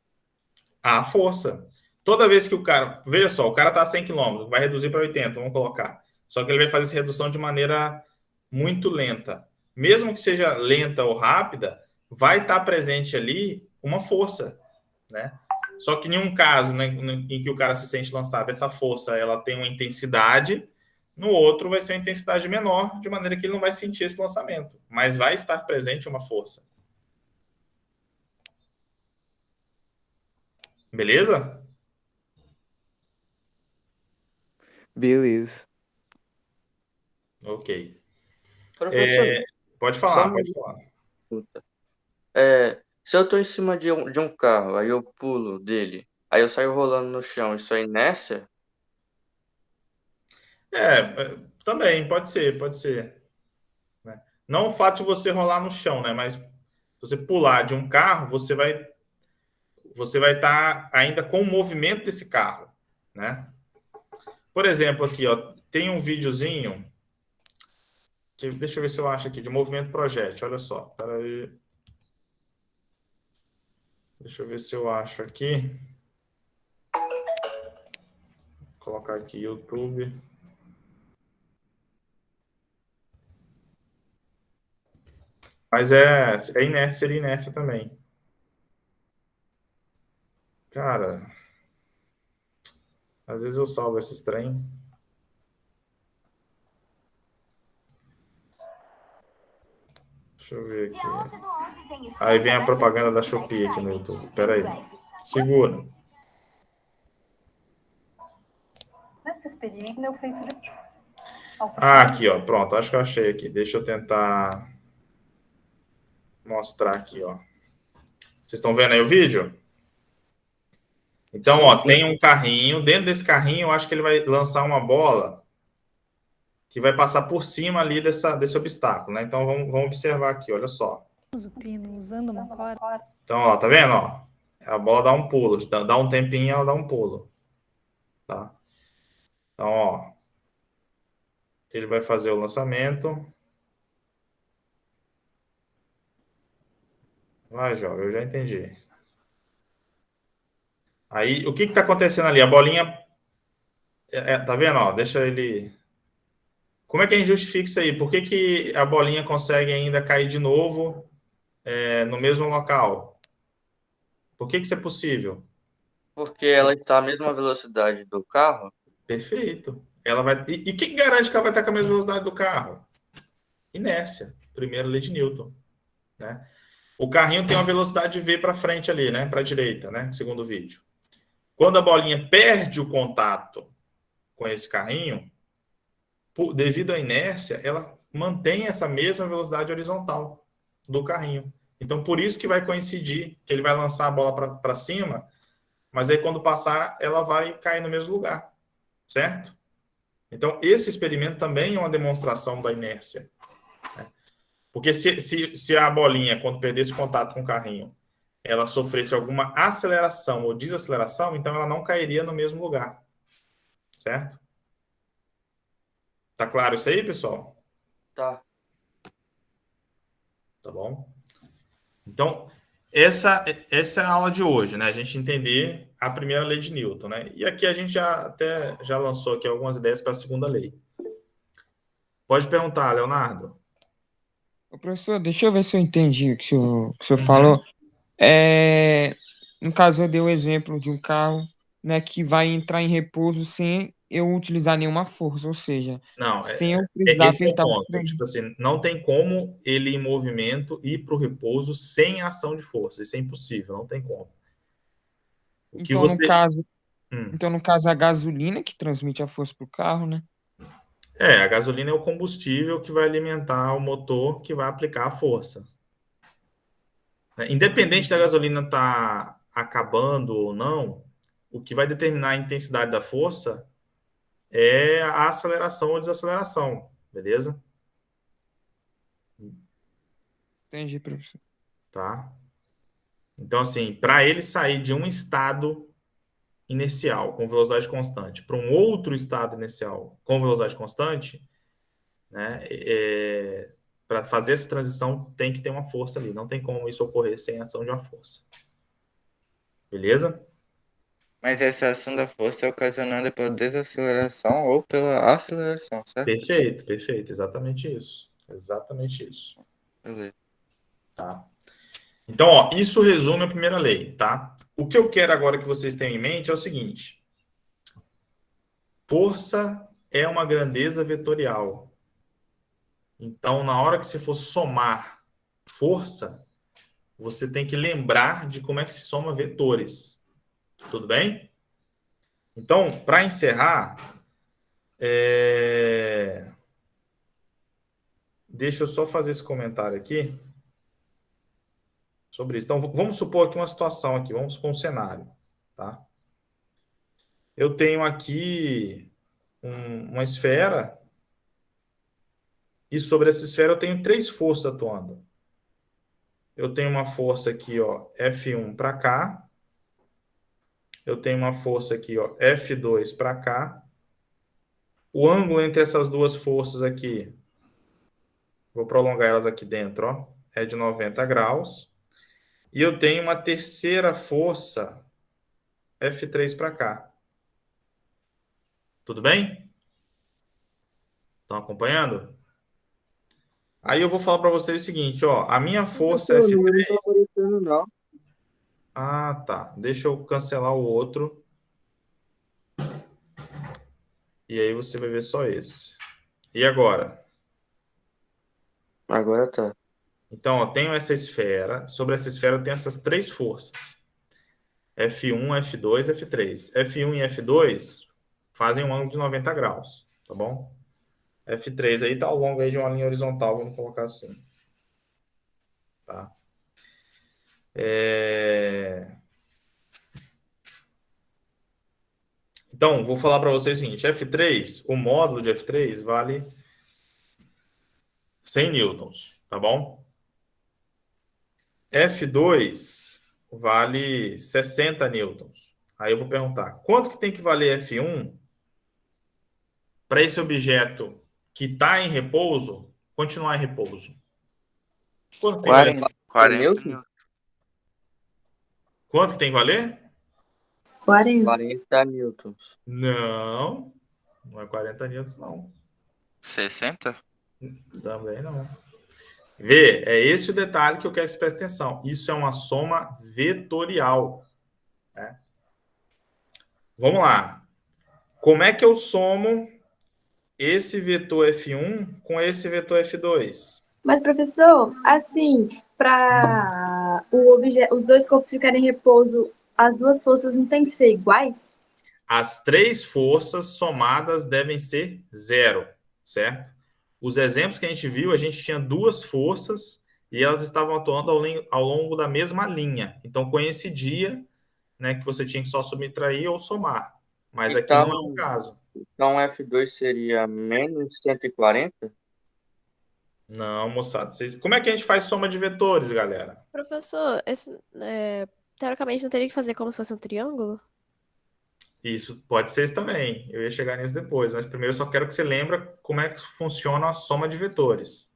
[SPEAKER 2] A força. Toda vez que o cara. Veja só, o cara está a 100 km, vai reduzir para 80, vamos colocar. Só que ele vai fazer essa redução de maneira muito lenta. Mesmo que seja lenta ou rápida, vai estar presente ali uma força, né? Só que em um caso, né, em que o cara se sente lançado, essa força ela tem uma intensidade, no outro vai ser uma intensidade menor, de maneira que ele não vai sentir esse lançamento, mas vai estar presente uma força. Beleza?
[SPEAKER 3] Beleza.
[SPEAKER 2] Ok.
[SPEAKER 9] Professor,
[SPEAKER 2] Pode
[SPEAKER 9] só
[SPEAKER 2] falar,
[SPEAKER 9] uma
[SPEAKER 2] pode falar.
[SPEAKER 9] pergunta. Se eu tô em cima de um carro, aí eu pulo dele, aí eu saio rolando no chão, isso é inércia?
[SPEAKER 2] Também, pode ser, pode ser. Né? Não o fato de você rolar no chão, né? Mas se você pular de um carro, você vai estar ainda com o movimento desse carro, né? Por exemplo, aqui, ó, tem um videozinho deixa eu ver se eu acho aqui de movimento projétil. Olha só, peraí. Deixa eu ver se eu acho aqui. Vou colocar aqui YouTube. Mas inércia, seria inércia também. Cara, às vezes eu salvo esses trem. Deixa eu ver aqui. Aí vem a propaganda da Shopee aqui no YouTube. Pera aí. Segura. Aqui, ó. Pronto. Acho que eu achei aqui. Deixa eu tentar mostrar aqui, ó. Vocês estão vendo aí o vídeo? Então,
[SPEAKER 3] Sim,
[SPEAKER 2] ó,
[SPEAKER 3] sim.
[SPEAKER 2] tem um carrinho. Dentro desse carrinho, eu acho que ele vai lançar uma bola que vai passar por cima ali desse obstáculo, né? Então, vamos observar aqui, olha só.
[SPEAKER 10] Usando uma corda.
[SPEAKER 2] Então, ó, tá vendo, ó? A bola dá um pulo, dá um tempinho, ela dá um pulo, tá? Então, ó, ele vai fazer o lançamento. Vai, jovem, eu já entendi. Aí, o que tá acontecendo ali? A bolinha, tá vendo, ó? Deixa ele... Como é que a gente justifica isso aí? Por que a bolinha consegue ainda cair de novo no mesmo local? Por que isso é possível?
[SPEAKER 9] Porque ela está à mesma velocidade do carro?
[SPEAKER 2] Perfeito. Ela vai... E quem garante que ela vai estar com a mesma velocidade do carro? Inércia. Primeira lei de Newton, né? O carrinho tem uma velocidade V para frente ali, né? Para a direita, né? Segundo o vídeo. Quando a bolinha perde o contato com esse carrinho, devido à inércia, ela mantém essa mesma velocidade horizontal do carrinho. Então, por isso que vai coincidir, que ele vai lançar a bola para cima, mas aí quando passar, ela vai cair no mesmo lugar, certo? Então, esse experimento também é uma demonstração da inércia. Né? Porque se a bolinha, quando perdesse contato com o carrinho, ela sofresse alguma aceleração ou desaceleração, então ela não cairia no mesmo lugar, certo? Tá claro isso aí, pessoal?
[SPEAKER 9] Tá.
[SPEAKER 2] Tá bom? Então, essa é a aula de hoje, né? A gente entender a primeira lei de Newton, né? E aqui a gente já lançou aqui algumas ideias para a segunda lei. Pode perguntar, Leonardo.
[SPEAKER 8] Ô, professor, deixa eu ver se eu entendi o que o senhor falou. No caso, eu dei o exemplo de um carro né, que vai entrar em repouso sem eu utilizar nenhuma força, ou seja,
[SPEAKER 2] Não,
[SPEAKER 8] sem eu precisar
[SPEAKER 2] esse é o
[SPEAKER 8] apertar o
[SPEAKER 2] ponto.
[SPEAKER 8] freio.
[SPEAKER 2] Tipo assim, não tem como ele em movimento ir para o repouso sem ação de força. Isso é impossível, não tem como. O que
[SPEAKER 8] Então, no
[SPEAKER 2] você.
[SPEAKER 8] caso,
[SPEAKER 2] Hum.
[SPEAKER 8] então, no caso, a gasolina que transmite a força para o carro, né?
[SPEAKER 2] A gasolina é o combustível que vai alimentar o motor que vai aplicar a força. Né? Independente da gasolina estar acabando ou não, o que vai determinar a intensidade da força é a aceleração ou desaceleração, beleza?
[SPEAKER 8] Entendi, professor.
[SPEAKER 2] Tá? Então, assim, para ele sair de um estado inicial com velocidade constante para um outro estado inicial com velocidade constante, né, para fazer essa transição tem que ter uma força ali. Não tem como isso ocorrer sem a ação de uma força. Beleza?
[SPEAKER 4] Mas essa ação da força é ocasionada pela desaceleração ou pela aceleração, certo?
[SPEAKER 2] Perfeito, perfeito. Exatamente isso. Exatamente isso.
[SPEAKER 4] Beleza.
[SPEAKER 2] Tá? Então, ó, isso resume a primeira lei, tá? O que eu quero agora que vocês tenham em mente é o seguinte. Força é uma grandeza vetorial. Então, na hora que você for somar força, você tem que lembrar de como é que se soma vetores. Tudo bem? Então, para encerrar, deixa eu só fazer esse comentário aqui sobre isso. Então, vamos supor aqui uma situação aqui, vamos supor um cenário, tá? Eu tenho aqui uma esfera e sobre essa esfera eu tenho 3 forças atuando. Eu tenho uma força aqui, ó, F1 para cá. Eu tenho uma força aqui, ó, F2 para cá. O ângulo entre essas duas forças aqui, vou prolongar elas aqui dentro, ó, é de 90 graus. E eu tenho uma terceira força, F3 para cá. Tudo bem? Estão acompanhando? Aí eu vou falar para vocês o seguinte, ó, a minha força
[SPEAKER 9] O
[SPEAKER 2] F3...
[SPEAKER 9] número não tá aparecendo, não.
[SPEAKER 2] Ah, tá. Deixa eu cancelar o outro. E aí você vai ver só esse. E agora?
[SPEAKER 9] Agora tá.
[SPEAKER 2] Então, ó, tenho essa esfera. Sobre essa esfera eu tenho essas 3 forças. F1, F2, F3. F1 e F2 fazem um ângulo de 90 graus, tá bom? F3 aí tá ao longo aí de uma linha horizontal, vamos colocar assim. Tá? Então, vou falar para vocês o seguinte, F3, o módulo de F3 vale 100 newtons, tá bom? F2 vale 60 newtons. Aí eu vou perguntar, quanto que tem que valer F1 para esse objeto que está em repouso continuar em repouso? Quanto tem que valer?
[SPEAKER 4] 40 mil.
[SPEAKER 2] Quanto que tem que valer?
[SPEAKER 9] 40 newtons.
[SPEAKER 2] Não é 40 newtons, não.
[SPEAKER 4] 60?
[SPEAKER 2] Também não. Vê, é esse o detalhe que eu quero que você preste atenção. Isso é uma soma vetorial. Né? Vamos lá. Como é que eu somo esse vetor F1 com esse vetor F2?
[SPEAKER 11] Mas, professor, assim, para os dois corpos ficarem em repouso, as duas forças não têm que ser iguais?
[SPEAKER 2] As 3 forças somadas devem ser 0, certo? Os exemplos que a gente viu, a gente tinha 2 forças e elas estavam atuando ao longo da mesma linha. Então, coincidia, né, que você tinha que só subtrair ou somar. Mas aqui não é o caso.
[SPEAKER 9] Então, F2 seria menos 140?
[SPEAKER 2] Não, moçada. Como é que a gente faz soma de vetores, galera?
[SPEAKER 6] Professor, teoricamente não teria que fazer como se fosse um triângulo?
[SPEAKER 2] Isso pode ser isso também. Eu ia chegar nisso depois. Mas primeiro eu só quero que você lembre como é que funciona a soma de vetores.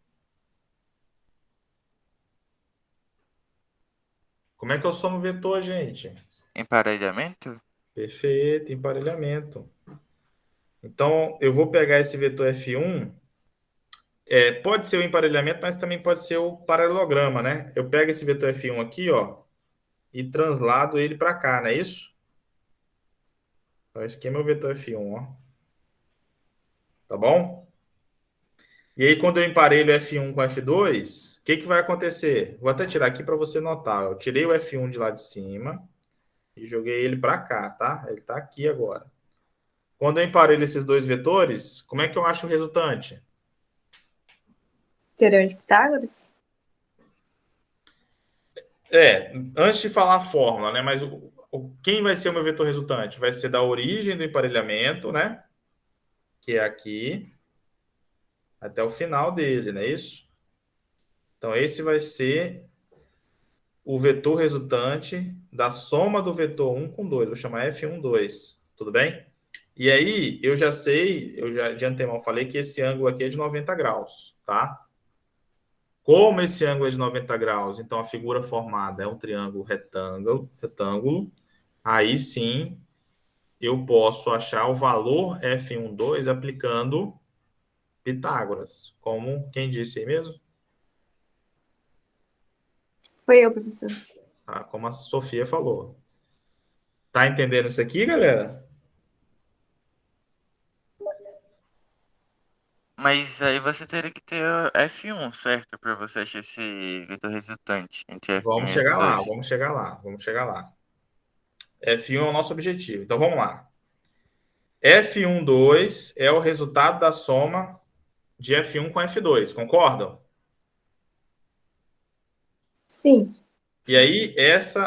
[SPEAKER 2] Como é que eu somo vetor, gente?
[SPEAKER 4] Emparelhamento?
[SPEAKER 2] Perfeito, emparelhamento. Então, eu vou pegar esse vetor F1. Pode ser o emparelhamento, mas também pode ser o paralelograma, né? Eu pego esse vetor F1 aqui, ó, e translado ele para cá, não é isso? Então, esse aqui é meu vetor F1, ó. Tá bom? E aí, quando eu emparelho F1 com F2, o que vai acontecer? Vou até tirar aqui para você notar. Eu tirei o F1 de lá de cima e joguei ele para cá, tá? Ele está aqui agora. Quando eu emparelho esses dois vetores, como é que eu acho o resultante?
[SPEAKER 11] Teorema de Pitágoras?
[SPEAKER 2] Antes de falar a fórmula, né? Mas quem vai ser o meu vetor resultante? Vai ser da origem do emparelhamento, né? Que é aqui, até o final dele, não é isso? Então, esse vai ser o vetor resultante da soma do vetor 1 com 2. Vou chamar F1, 2. Tudo bem? E aí, eu já sei, eu já de antemão falei que esse ângulo aqui é de 90 graus, tá? Como esse ângulo é de 90 graus, então a figura formada é um triângulo retângulo, aí sim eu posso achar o valor F1, 2 aplicando Pitágoras. Como quem disse aí mesmo?
[SPEAKER 11] Foi eu, professor.
[SPEAKER 2] Tá? Como a Sofia falou. Tá entendendo isso aqui, galera?
[SPEAKER 4] Mas aí você teria que ter F1, certo? Para você achar esse vetor resultante entre F1
[SPEAKER 2] Vamos
[SPEAKER 4] e
[SPEAKER 2] chegar lá,
[SPEAKER 4] F2.
[SPEAKER 2] vamos chegar lá, vamos chegar lá. F1 é o nosso objetivo. Então vamos lá. F1, 2 é o resultado da soma de F1 com F2, concordam?
[SPEAKER 11] Sim.
[SPEAKER 2] E aí,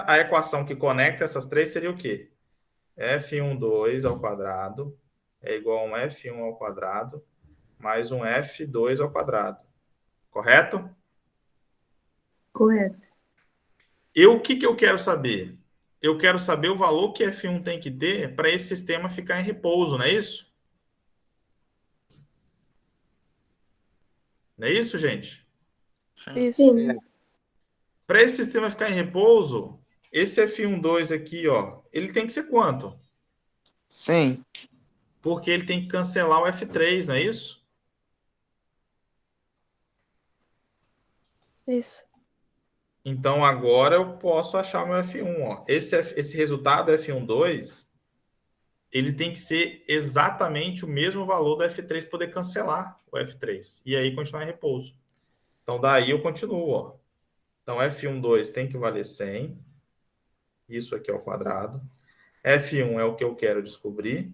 [SPEAKER 2] a equação que conecta essas três seria o quê? F1, 2 ao quadrado é igual a um F1 ao quadrado mais um F2 ao quadrado. Correto?
[SPEAKER 11] Correto.
[SPEAKER 2] O que eu quero saber? Eu quero saber o valor que F1 tem que ter para esse sistema ficar em repouso, não é isso? Não é isso, gente?
[SPEAKER 6] Isso.
[SPEAKER 11] Sim.
[SPEAKER 2] Para esse sistema ficar em repouso, esse F1, 2 aqui, ó, ele tem que ser quanto?
[SPEAKER 8] 100.
[SPEAKER 2] Porque ele tem que cancelar o F3, não é isso?
[SPEAKER 6] Isso.
[SPEAKER 2] Então, agora eu posso achar o meu F1. Ó. Esse resultado F1, 2, ele tem que ser exatamente o mesmo valor do F3 para poder cancelar o F3. E aí continuar em repouso. Então, daí eu continuo. Ó. Então, F1, 2 tem que valer 100. Isso aqui ao quadrado. F1 é o que eu quero descobrir.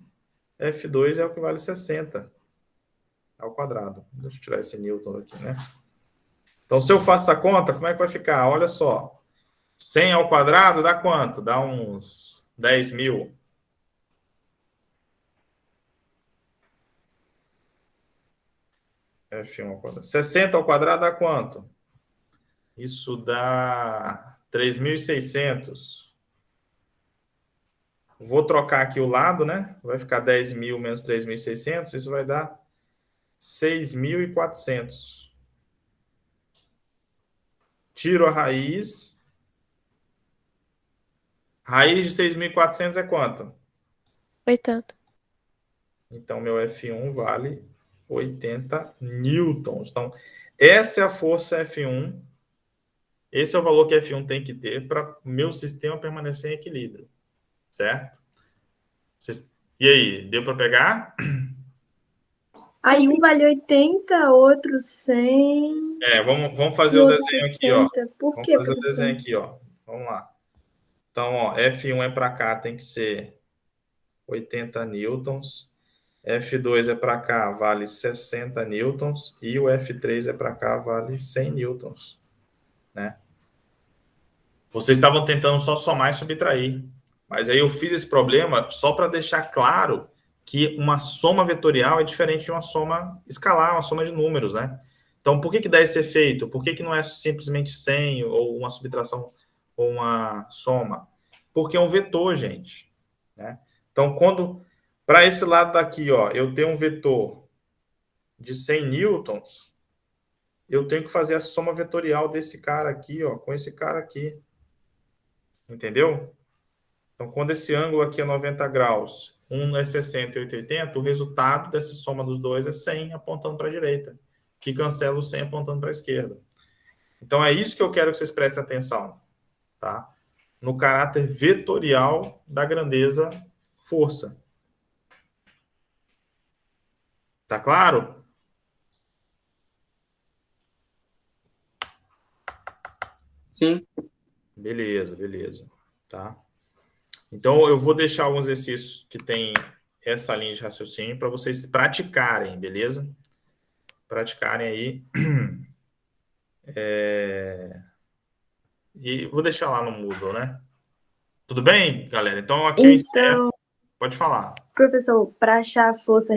[SPEAKER 2] F2 é o que vale 60 ao quadrado. Deixa eu tirar esse Newton aqui, né? Então, se eu faço essa conta, como é que vai ficar? Olha só. 100 ao quadrado dá quanto? Dá uns 10 mil. F1 ao quadrado. 60 ao quadrado dá quanto? Isso dá 3.600. Vou trocar aqui o lado, né? Vai ficar 10 mil menos 3.600. Isso vai dar 6.400. Tiro a raiz. Raiz de 6.400 é quanto?
[SPEAKER 6] 80.
[SPEAKER 2] Então, meu F1 vale 80 newtons. Então, essa é a força F1. Esse é o valor que F1 tem que ter para o meu sistema permanecer em equilíbrio. Certo? E aí, deu para pegar?
[SPEAKER 11] Aí um vale 80, outro 100
[SPEAKER 2] vamos
[SPEAKER 11] e
[SPEAKER 2] fazer o
[SPEAKER 11] outro
[SPEAKER 2] desenho aqui, ó.
[SPEAKER 11] 60. Por
[SPEAKER 2] Vamos
[SPEAKER 11] quê,
[SPEAKER 2] fazer o
[SPEAKER 11] professor?
[SPEAKER 2] desenho aqui, ó. Vamos lá. Então, ó, F1 é para cá, tem que ser 80 newtons. F2 é para cá, vale 60 newtons. E o F3 é para cá, vale 100 newtons. Né? Vocês estavam tentando só somar e subtrair. Mas aí eu fiz esse problema só para deixar claro que uma soma vetorial é diferente de uma soma escalar, uma soma de números, né? Então, por que dá esse efeito? Por que não é simplesmente 100 ou uma subtração ou uma soma? Porque é um vetor, gente. Né? Então, para esse lado daqui, ó, eu tenho um vetor de 100 newtons, eu tenho que fazer a soma vetorial desse cara aqui, ó, com esse cara aqui. Entendeu? Então, quando esse ângulo aqui é 90 graus, um é 60 e 80, o resultado dessa soma dos dois é 100 apontando para a direita, que cancela o 100 apontando para a esquerda. Então, é isso que eu quero que vocês prestem atenção, tá? No caráter vetorial da grandeza força. Tá claro?
[SPEAKER 9] Sim.
[SPEAKER 2] Beleza, beleza. Tá? Então, eu vou deixar alguns exercícios que tem essa linha de raciocínio para vocês praticarem, beleza? Praticarem aí. E vou deixar lá no Moodle, né? Tudo bem, galera? Então, aqui eu encerro.
[SPEAKER 11] Então,
[SPEAKER 2] Pode falar.
[SPEAKER 11] professor, para achar a força